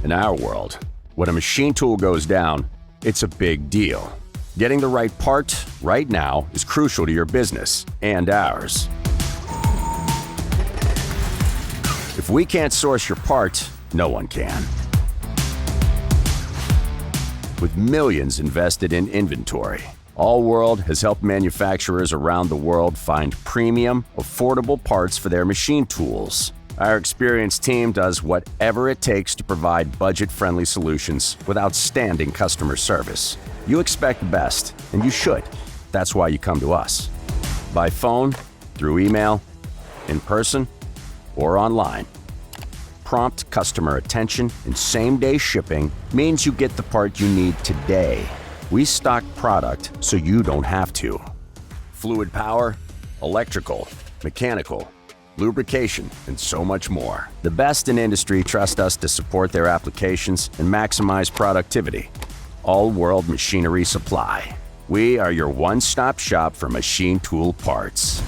In our world, when a machine tool goes down, it's a big deal. Getting the right part right now is crucial to your business and ours. If we can't source your part, no one can. With millions invested in inventory, All-World has helped manufacturers around the world find premium, affordable parts for their machine tools. Our experienced team does whatever it takes to provide budget-friendly solutions with outstanding customer service. You expect the best, and you should. That's why you come to us. By phone, through email, in person, or online. Prompt customer attention and same-day shipping means you get the part you need today. We stock product so you don't have to. Fluid power, electrical, mechanical, lubrication, and so much more. The best in industry trust us to support their applications and maximize productivity. All-World Machinery Supply. We are your one-stop shop for machine tool parts.